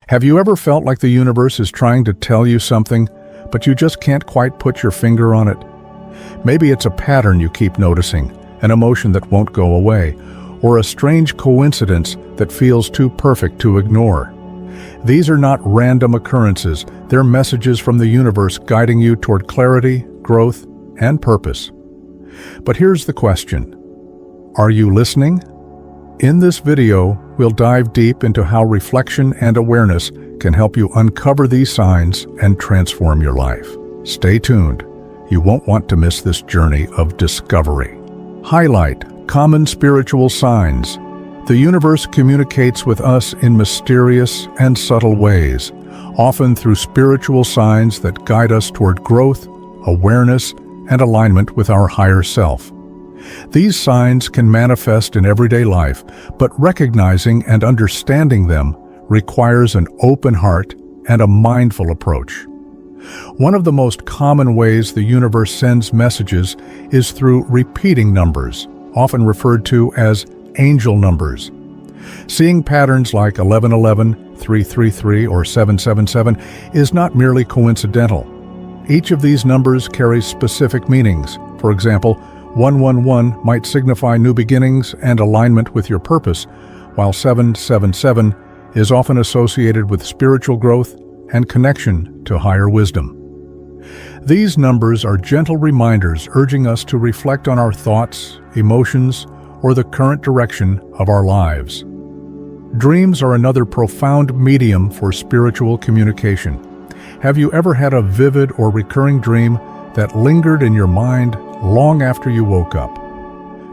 Have you ever felt like the universe is trying to tell you something, but you just can't quite put your finger on it? Maybe it's a pattern you keep noticing, an emotion that won't go away, or a strange coincidence that feels too perfect to ignore. These are not random occurrences, they're messages from the universe guiding you toward clarity, growth, and purpose. But here's the question: are you listening? In this video, we'll dive deep into how reflection and awareness can help you uncover these signs and transform your life. Stay tuned. You won't want to miss this journey of discovery. Highlight common spiritual signs. The universe communicates with us in mysterious and subtle ways, often through spiritual signs that guide us toward growth, awareness, and alignment with our higher self. These signs can manifest in everyday life, but recognizing and understanding them requires an open heart and a mindful approach. One of the most common ways the universe sends messages is through repeating numbers, often referred to as angel numbers. Seeing patterns like 1111, 333, or 777 is not merely coincidental. Each of these numbers carries specific meanings. For example, 111 might signify new beginnings and alignment with your purpose, while 777 is often associated with spiritual growth and connection to higher wisdom. These numbers are gentle reminders urging us to reflect on our thoughts, emotions, or the current direction of our lives. Dreams are another profound medium for spiritual communication. Have you ever had a vivid or recurring dream that lingered in your mind long after you woke up?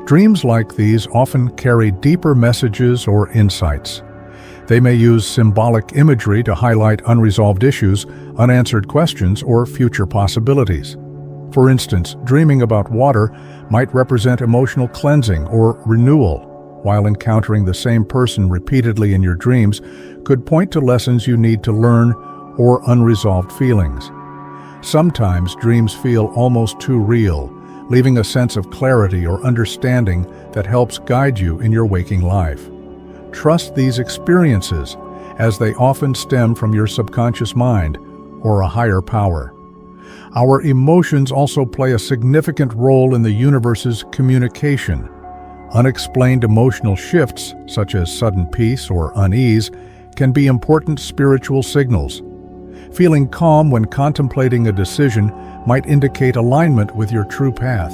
Dreams like these often carry deeper messages or insights. They may use symbolic imagery to highlight unresolved issues, unanswered questions, or future possibilities. For instance, dreaming about water might represent emotional cleansing or renewal, while encountering the same person repeatedly in your dreams could point to lessons you need to learn or unresolved feelings. Sometimes dreams feel almost too real, leaving a sense of clarity or understanding that helps guide you in your waking life. Trust these experiences, as they often stem from your subconscious mind or a higher power. Our emotions also play a significant role in the universe's communication. Unexplained emotional shifts, such as sudden peace or unease, can be important spiritual signals. Feeling calm when contemplating a decision might indicate alignment with your true path,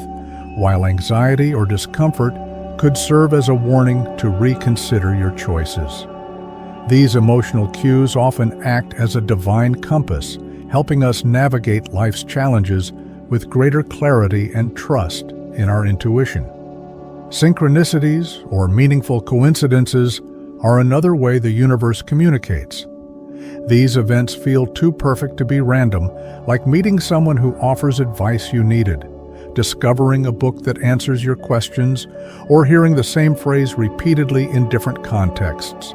while anxiety or discomfort could serve as a warning to reconsider your choices. These emotional cues often act as a divine compass, helping us navigate life's challenges with greater clarity and trust in our intuition. Synchronicities, or meaningful coincidences, are another way the universe communicates. These events feel too perfect to be random, like meeting someone who offers advice you needed, discovering a book that answers your questions, or hearing the same phrase repeatedly in different contexts.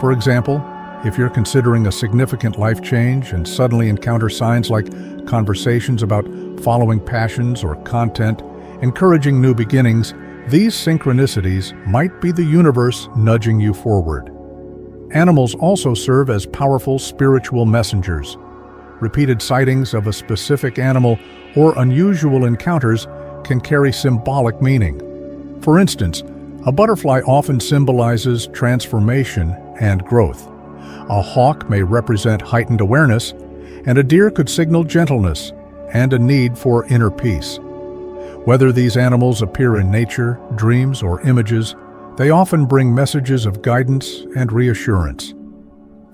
For example, if you're considering a significant life change and suddenly encounter signs like conversations about following passions or content, encouraging new beginnings, these synchronicities might be the universe nudging you forward. Animals also serve as powerful spiritual messengers. Repeated sightings of a specific animal or unusual encounters can carry symbolic meaning. For instance, a butterfly often symbolizes transformation and growth. A hawk may represent heightened awareness, and a deer could signal gentleness and a need for inner peace. Whether these animals appear in nature, dreams, or images, they often bring messages of guidance and reassurance.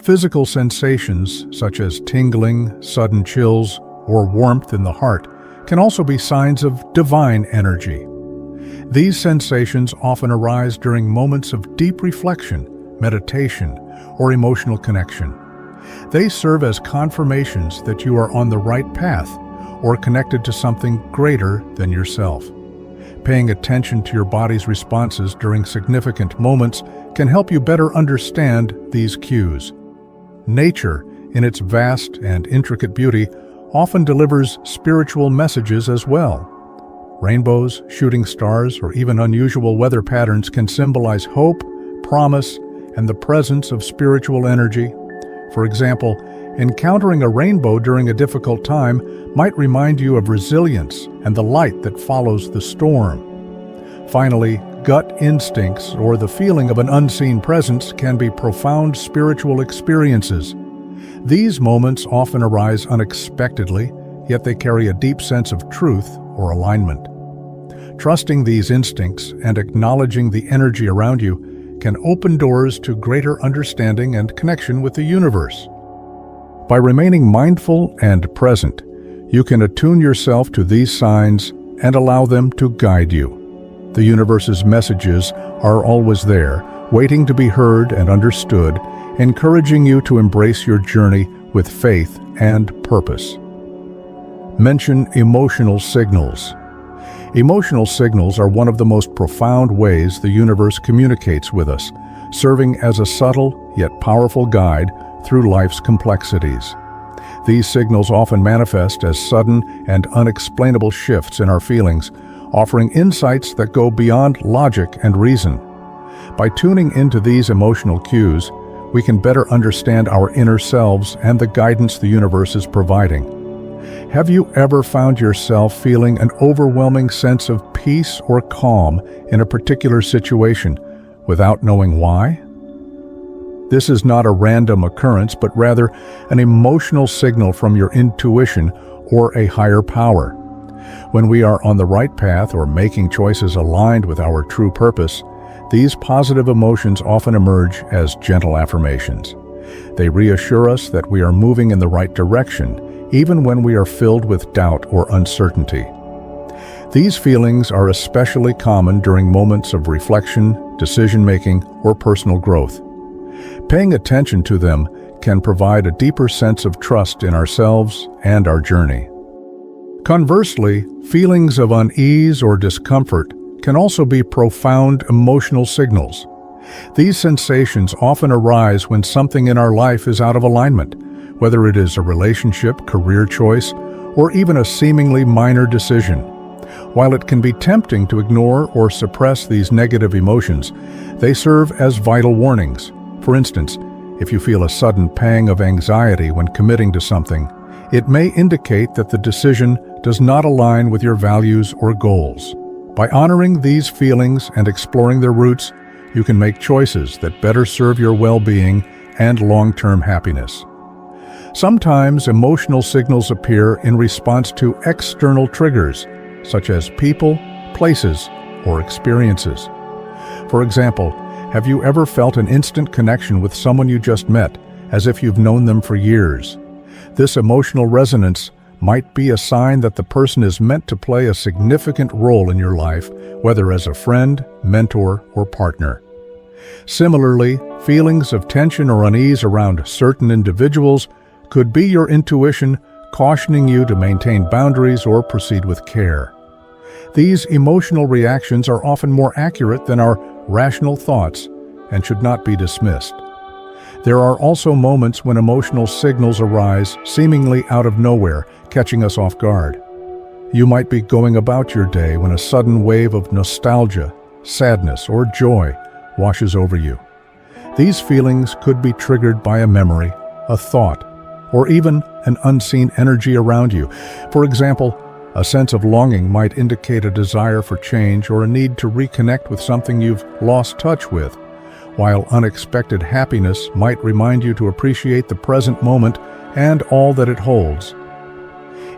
Physical sensations, such as tingling, sudden chills, or warmth in the heart, can also be signs of divine energy. These sensations often arise during moments of deep reflection, meditation, or emotional connection. They serve as confirmations that you are on the right path or connected to something greater than yourself. Paying attention to your body's responses during significant moments can help you better understand these cues. Nature, in its vast and intricate beauty, often delivers spiritual messages as well. Rainbows, shooting stars, or even unusual weather patterns can symbolize hope, promise, and the presence of spiritual energy. For example, encountering a rainbow during a difficult time might remind you of resilience and the light that follows the storm. Finally, gut instincts, or the feeling of an unseen presence, can be profound spiritual experiences. These moments often arise unexpectedly, yet they carry a deep sense of truth or alignment. Trusting these instincts and acknowledging the energy around you can open doors to greater understanding and connection with the universe. By remaining mindful and present, you can attune yourself to these signs and allow them to guide you. The universe's messages are always there, waiting to be heard and understood, encouraging you to embrace your journey with faith and purpose. Mention emotional signals. Emotional signals are one of the most profound ways the universe communicates with us, serving as a subtle yet powerful guide through life's complexities. These signals often manifest as sudden and unexplainable shifts in our feelings, offering insights that go beyond logic and reason. By tuning into these emotional cues, we can better understand our inner selves and the guidance the universe is providing. Have you ever found yourself feeling an overwhelming sense of peace or calm in a particular situation without knowing why? This is not a random occurrence, but rather an emotional signal from your intuition or a higher power. When we are on the right path or making choices aligned with our true purpose, these positive emotions often emerge as gentle affirmations. They reassure us that we are moving in the right direction, even when we are filled with doubt or uncertainty. These feelings are especially common during moments of reflection, decision-making, or personal growth. Paying attention to them can provide a deeper sense of trust in ourselves and our journey. Conversely, feelings of unease or discomfort can also be profound emotional signals. These sensations often arise when something in our life is out of alignment, whether it is a relationship, career choice, or even a seemingly minor decision. While it can be tempting to ignore or suppress these negative emotions, they serve as vital warnings. For instance, if you feel a sudden pang of anxiety when committing to something, it may indicate that the decision does not align with your values or goals. By honoring these feelings and exploring their roots, you can make choices that better serve your well-being and long-term happiness. Sometimes emotional signals appear in response to external triggers, such as people, places, or experiences. For example, have you ever felt an instant connection with someone you just met, as if you've known them for years? This emotional resonance might be a sign that the person is meant to play a significant role in your life, whether as a friend, mentor, or partner. Similarly, feelings of tension or unease around certain individuals could be your intuition cautioning you to maintain boundaries or proceed with care. These emotional reactions are often more accurate than our rational thoughts and should not be dismissed. There are also moments when emotional signals arise seemingly out of nowhere, catching us off guard. You might be going about your day when a sudden wave of nostalgia, sadness, or joy washes over you. These feelings could be triggered by a memory, a thought, or even an unseen energy around you. For example, a sense of longing might indicate a desire for change or a need to reconnect with something you've lost touch with, while unexpected happiness might remind you to appreciate the present moment and all that it holds.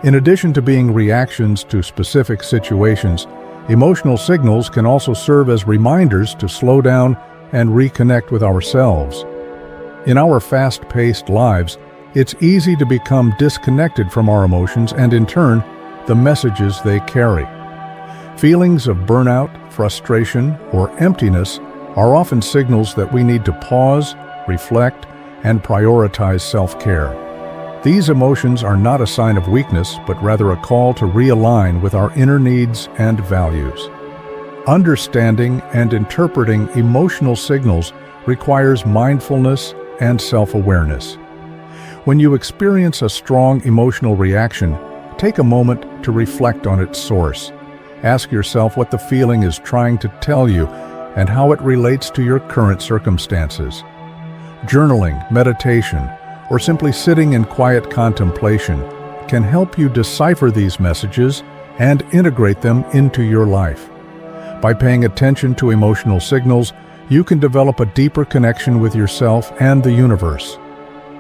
In addition to being reactions to specific situations, emotional signals can also serve as reminders to slow down and reconnect with ourselves. In our fast-paced lives, it's easy to become disconnected from our emotions and, in turn, the messages they carry. Feelings of burnout, frustration, or emptiness are often signals that we need to pause, reflect, and prioritize self-care. These emotions are not a sign of weakness, but rather a call to realign with our inner needs and values. Understanding and interpreting emotional signals requires mindfulness and self-awareness. When you experience a strong emotional reaction, take a moment to reflect on its source. Ask yourself what the feeling is trying to tell you and how it relates to your current circumstances. Journaling, meditation, or simply sitting in quiet contemplation can help you decipher these messages and integrate them into your life. By paying attention to emotional signals, you can develop a deeper connection with yourself and the universe.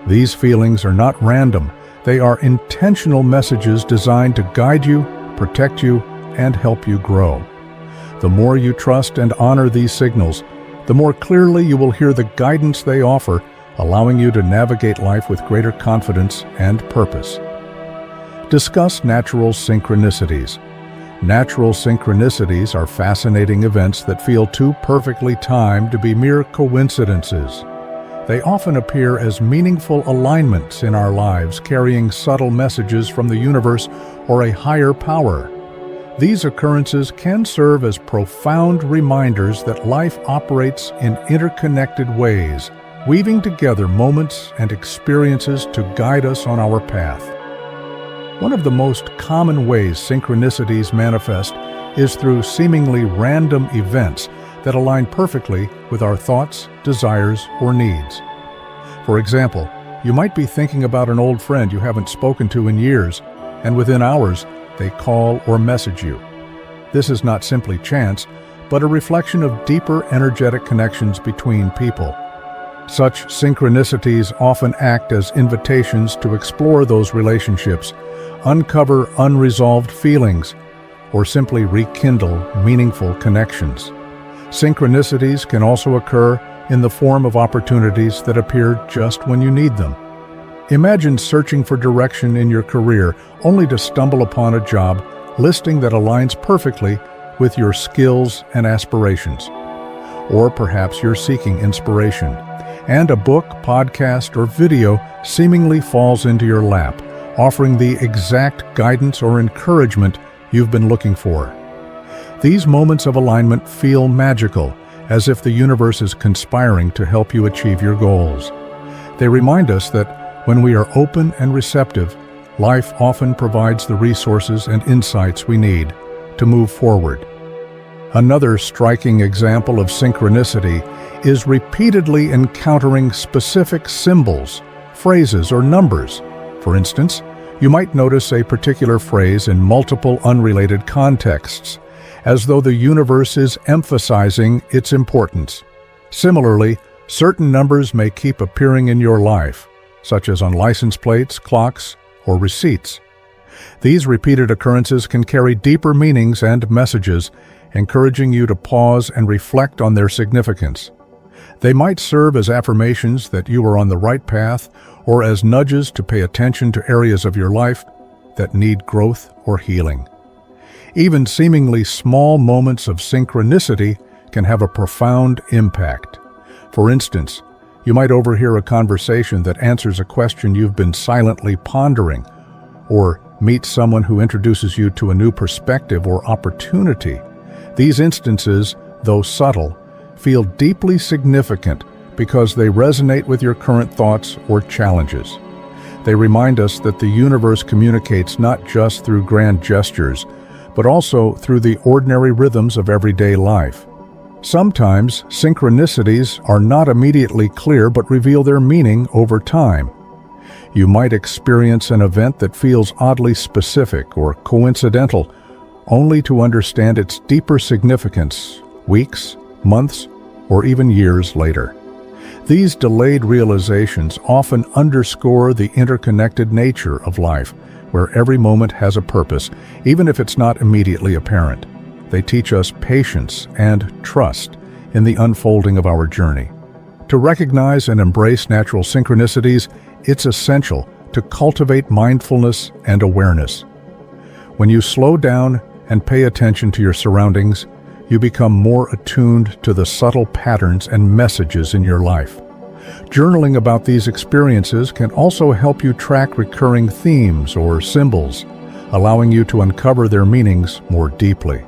These feelings are not random. They are intentional messages designed to guide you, protect you, and help you grow. The more you trust and honor these signals, the more clearly you will hear the guidance they offer, allowing you to navigate life with greater confidence and purpose. Discuss natural synchronicities. Natural synchronicities are fascinating events that feel too perfectly timed to be mere coincidences. They often appear as meaningful alignments in our lives, carrying subtle messages from the universe or a higher power. These occurrences can serve as profound reminders that life operates in interconnected ways, weaving together moments and experiences to guide us on our path. One of the most common ways synchronicities manifest is through seemingly random events that align perfectly with our thoughts, desires, or needs. For example, you might be thinking about an old friend you haven't spoken to in years, and within hours, they call or message you. This is not simply chance, but a reflection of deeper energetic connections between people. Such synchronicities often act as invitations to explore those relationships, uncover unresolved feelings, or simply rekindle meaningful connections. Synchronicities can also occur in the form of opportunities that appear just when you need them. Imagine searching for direction in your career only to stumble upon a job listing that aligns perfectly with your skills and aspirations. Or perhaps you're seeking inspiration, and a book, podcast, or video seemingly falls into your lap, offering the exact guidance or encouragement you've been looking for. These moments of alignment feel magical, as if the universe is conspiring to help you achieve your goals. They remind us that when we are open and receptive, life often provides the resources and insights we need to move forward. Another striking example of synchronicity is repeatedly encountering specific symbols, phrases, or numbers. For instance, you might notice a particular phrase in multiple unrelated contexts, as though the universe is emphasizing its importance. Similarly, certain numbers may keep appearing in your life, such as on license plates, clocks, or receipts. These repeated occurrences can carry deeper meanings and messages, encouraging you to pause and reflect on their significance. They might serve as affirmations that you are on the right path, or as nudges to pay attention to areas of your life that need growth or healing. Even seemingly small moments of synchronicity can have a profound impact. For instance, you might overhear a conversation that answers a question you've been silently pondering, or meet someone who introduces you to a new perspective or opportunity. These instances, though subtle, feel deeply significant because they resonate with your current thoughts or challenges. They remind us that the universe communicates not just through grand gestures, but also through the ordinary rhythms of everyday life. Sometimes, synchronicities are not immediately clear but reveal their meaning over time. You might experience an event that feels oddly specific or coincidental, only to understand its deeper significance weeks, months, or even years later. These delayed realizations often underscore the interconnected nature of life, where every moment has a purpose, even if it's not immediately apparent. They teach us patience and trust in the unfolding of our journey. To recognize and embrace natural synchronicities, it's essential to cultivate mindfulness and awareness. When you slow down and pay attention to your surroundings, you become more attuned to the subtle patterns and messages in your life. Journaling about these experiences can also help you track recurring themes or symbols, allowing you to uncover their meanings more deeply.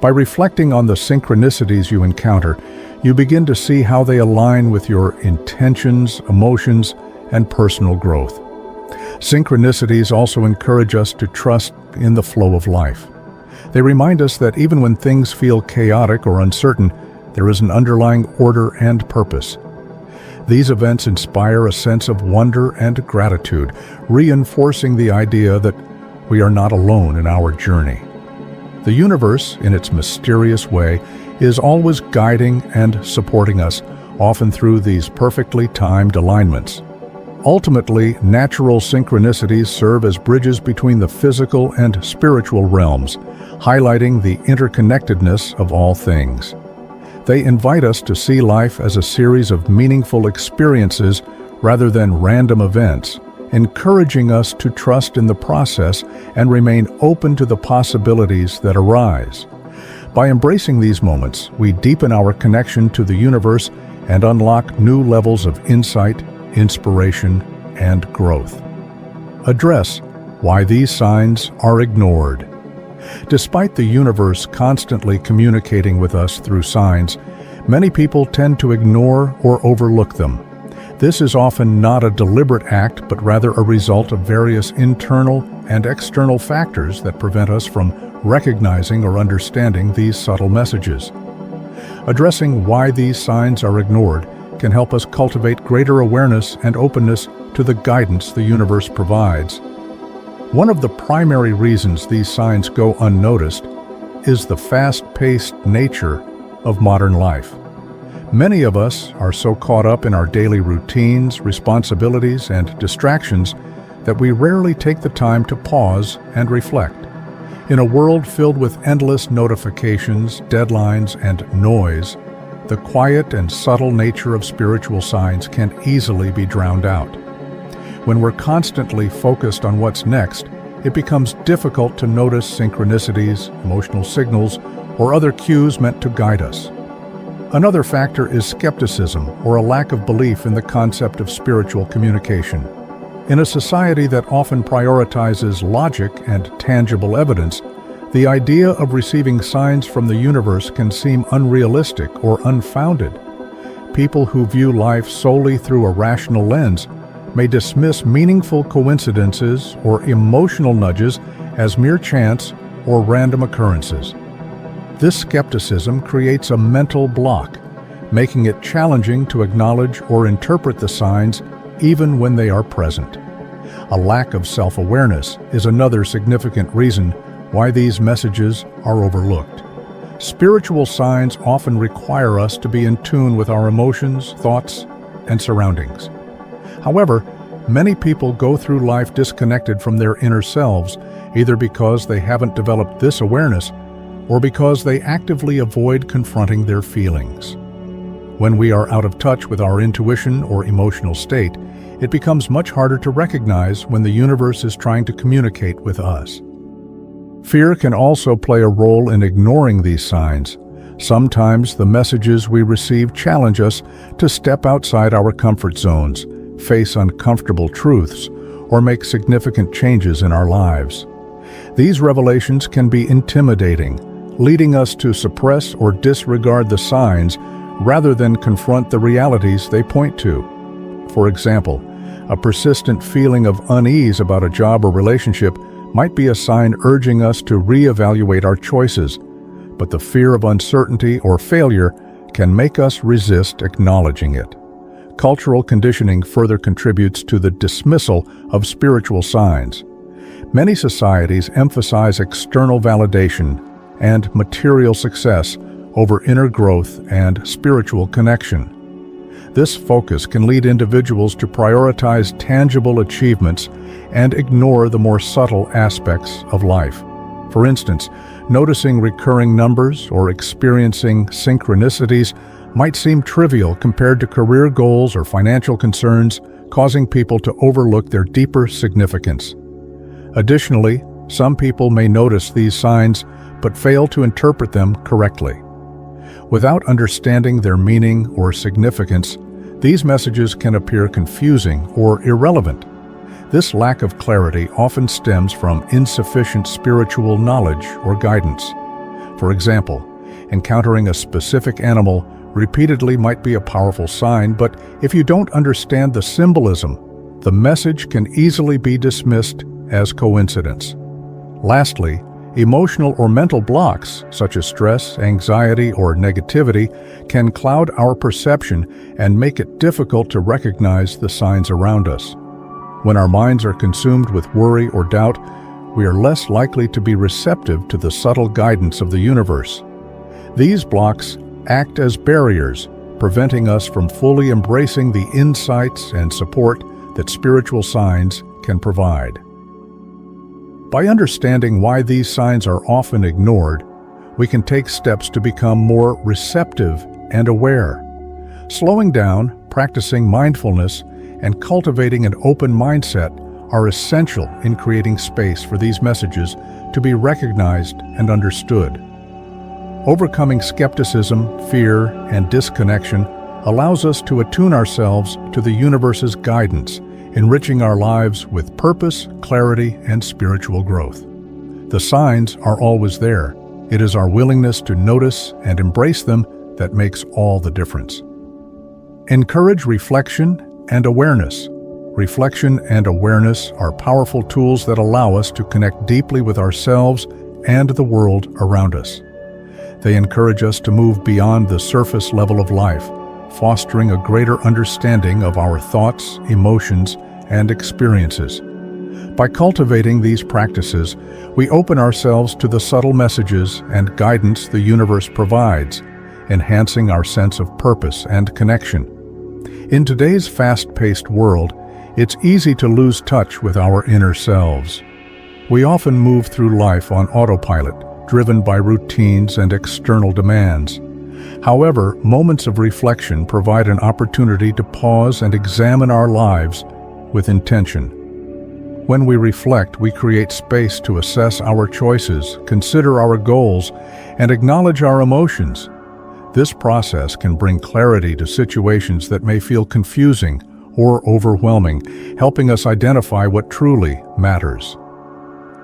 By reflecting on the synchronicities you encounter, you begin to see how they align with your intentions, emotions, and personal growth. Synchronicities also encourage us to trust in the flow of life. They remind us that even when things feel chaotic or uncertain, there is an underlying order and purpose. These events inspire a sense of wonder and gratitude, reinforcing the idea that we are not alone in our journey. The universe, in its mysterious way, is always guiding and supporting us, often through these perfectly timed alignments. Ultimately, natural synchronicities serve as bridges between the physical and spiritual realms, highlighting the interconnectedness of all things. They invite us to see life as a series of meaningful experiences rather than random events, encouraging us to trust in the process and remain open to the possibilities that arise. By embracing these moments, we deepen our connection to the universe and unlock new levels of insight, inspiration, and growth. Address why these signs are ignored. Despite the universe constantly communicating with us through signs, many people tend to ignore or overlook them. This is often not a deliberate act, but rather a result of various internal and external factors that prevent us from recognizing or understanding these subtle messages. Addressing why these signs are ignored can help us cultivate greater awareness and openness to the guidance the universe provides. One of the primary reasons these signs go unnoticed is the fast-paced nature of modern life. Many of us are so caught up in our daily routines, responsibilities, and distractions that we rarely take the time to pause and reflect. In a world filled with endless notifications, deadlines, and noise, the quiet and subtle nature of spiritual signs can easily be drowned out. When we're constantly focused on what's next, it becomes difficult to notice synchronicities, emotional signals, or other cues meant to guide us. Another factor is skepticism or a lack of belief in the concept of spiritual communication. In a society that often prioritizes logic and tangible evidence, the idea of receiving signs from the universe can seem unrealistic or unfounded. People who view life solely through a rational lens may dismiss meaningful coincidences or emotional nudges as mere chance or random occurrences. This skepticism creates a mental block, making it challenging to acknowledge or interpret the signs even when they are present. A lack of self-awareness is another significant reason why these messages are overlooked. Spiritual signs often require us to be in tune with our emotions, thoughts, and surroundings. However, many people go through life disconnected from their inner selves, either because they haven't developed this awareness or because they actively avoid confronting their feelings. When we are out of touch with our intuition or emotional state, it becomes much harder to recognize when the universe is trying to communicate with us. Fear can also play a role in ignoring these signs. Sometimes the messages we receive challenge us to step outside our comfort zones, face uncomfortable truths, or make significant changes in our lives. These revelations can be intimidating, leading us to suppress or disregard the signs rather than confront the realities they point to. For example, a persistent feeling of unease about a job or relationship might be a sign urging us to reevaluate our choices, but the fear of uncertainty or failure can make us resist acknowledging it. Cultural conditioning further contributes to the dismissal of spiritual signs. Many societies emphasize external validation and material success over inner growth and spiritual connection. This focus can lead individuals to prioritize tangible achievements and ignore the more subtle aspects of life. For instance, noticing recurring numbers or experiencing synchronicities might seem trivial compared to career goals or financial concerns, causing people to overlook their deeper significance. Additionally, some people may notice these signs but fail to interpret them correctly. Without understanding their meaning or significance, these messages can appear confusing or irrelevant. This lack of clarity often stems from insufficient spiritual knowledge or guidance. For example, encountering a specific animal repeatedly might be a powerful sign, but if you don't understand the symbolism, the message can easily be dismissed as coincidence. Lastly, Emotional or mental blocks, such as stress, anxiety, or negativity, can cloud our perception and make it difficult to recognize the signs around us. When our minds are consumed with worry or doubt, we are less likely to be receptive to the subtle guidance of the universe. These blocks act as barriers, preventing us from fully embracing the insights and support that spiritual signs can provide. By understanding why these signs are often ignored, we can take steps to become more receptive and aware. Slowing down, practicing mindfulness, and cultivating an open mindset are essential in creating space for these messages to be recognized and understood. Overcoming skepticism, fear, and disconnection allows us to attune ourselves to the universe's guidance, enriching our lives with purpose, clarity, and spiritual growth. The signs are always there. It is our willingness to notice and embrace them that makes all the difference. Encourage reflection and awareness. Reflection and awareness are powerful tools that allow us to connect deeply with ourselves and the world around us. They encourage us to move beyond the surface level of life, fostering a greater understanding of our thoughts, emotions, and experiences. By cultivating these practices, we open ourselves to the subtle messages and guidance the universe provides, enhancing our sense of purpose and connection. In today's fast-paced world, it's easy to lose touch with our inner selves. We often move through life on autopilot, driven by routines and external demands. However, moments of reflection provide an opportunity to pause and examine our lives with intention. When we reflect, we create space to assess our choices, consider our goals, and acknowledge our emotions. This process can bring clarity to situations that may feel confusing or overwhelming, helping us identify what truly matters.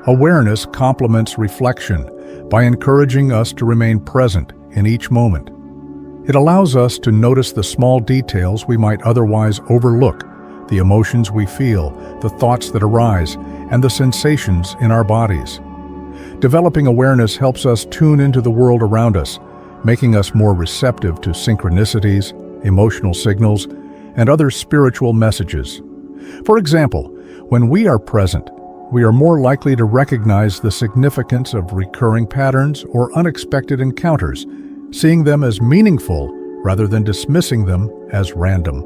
Awareness complements reflection by encouraging us to remain present in each moment. It allows us to notice the small details we might otherwise overlook, the emotions we feel, the thoughts that arise, and the sensations in our bodies. Developing awareness helps us tune into the world around us, making us more receptive to synchronicities, emotional signals, and other spiritual messages. For example, when we are present, we are more likely to recognize the significance of recurring patterns or unexpected encounters, seeing them as meaningful rather than dismissing them as random.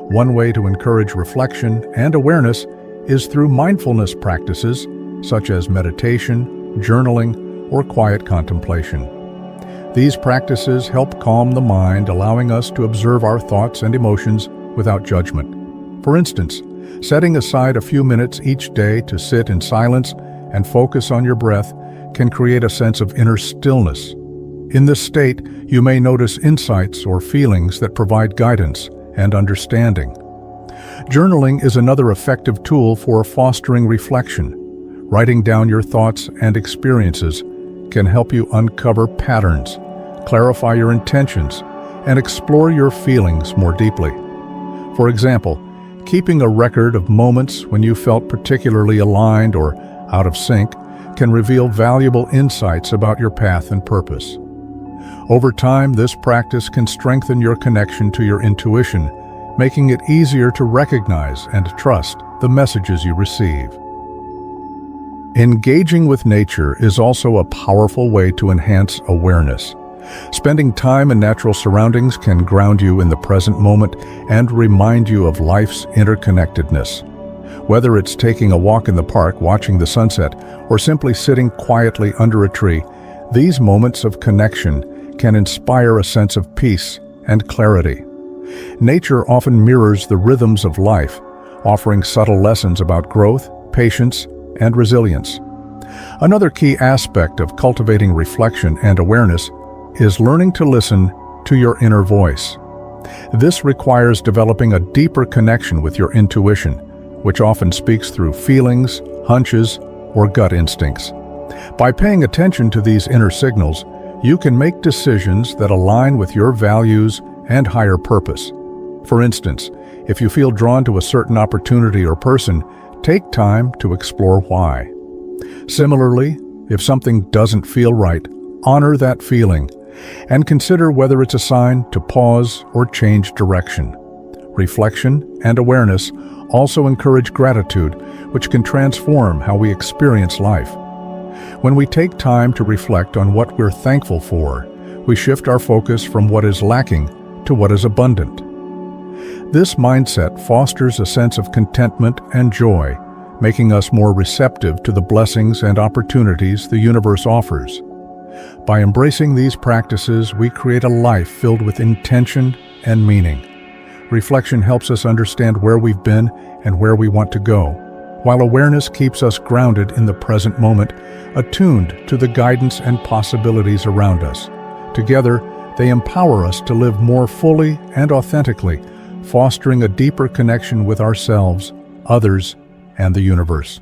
One way to encourage reflection and awareness is through mindfulness practices such as meditation, journaling, or quiet contemplation. These practices help calm the mind, allowing us to observe our thoughts and emotions without judgment. For instance, setting aside a few minutes each day to sit in silence and focus on your breath can create a sense of inner stillness. In this state, you may notice insights or feelings that provide guidance and understanding. Journaling is another effective tool for fostering reflection. Writing down your thoughts and experiences can help you uncover patterns, clarify your intentions, and explore your feelings more deeply. For example, keeping a record of moments when you felt particularly aligned or out of sync can reveal valuable insights about your path and purpose. Over time, this practice can strengthen your connection to your intuition, making it easier to recognize and trust the messages you receive. Engaging with nature is also a powerful way to enhance awareness. Spending time in natural surroundings can ground you in the present moment and remind you of life's interconnectedness. Whether it's taking a walk in the park, watching the sunset, or simply sitting quietly under a tree, these moments of connection can inspire a sense of peace and clarity. Nature often mirrors the rhythms of life, offering subtle lessons about growth, patience, and resilience. Another key aspect of cultivating reflection and awareness is learning to listen to your inner voice. This requires developing a deeper connection with your intuition, which often speaks through feelings, hunches, or gut instincts. By paying attention to these inner signals, you can make decisions that align with your values and higher purpose. For instance, if you feel drawn to a certain opportunity or person, take time to explore why. Similarly, If something doesn't feel right, honor that feeling and consider whether it's a sign to pause or change direction. Reflection and awareness also encourage gratitude, which can transform how we experience life. When we take time to reflect on what we're thankful for, we shift our focus from what is lacking to what is abundant. This mindset fosters a sense of contentment and joy, making us more receptive to the blessings and opportunities the universe offers. By embracing these practices, we create a life filled with intention and meaning. Reflection helps us understand where we've been and where we want to go, while awareness keeps us grounded in the present moment, attuned to the guidance and possibilities around us. Together, they empower us to live more fully and authentically, fostering a deeper connection with ourselves, others, and the universe.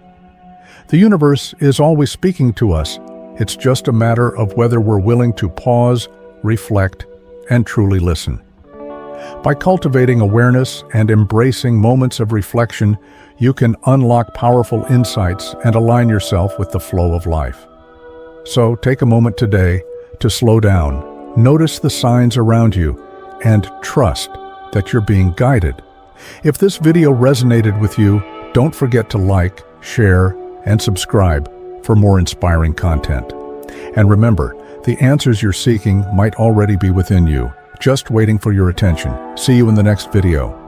The universe is always speaking to us. It's just a matter of whether we're willing to pause, reflect, and truly listen. By cultivating awareness and embracing moments of reflection, you can unlock powerful insights and align yourself with the flow of life. So take a moment today to slow down, notice the signs around you, and trust that you're being guided. If this video resonated with you, don't forget to like, share, and subscribe for more inspiring content. And remember, the answers you're seeking might already be within you, just waiting for your attention. See you in the next video.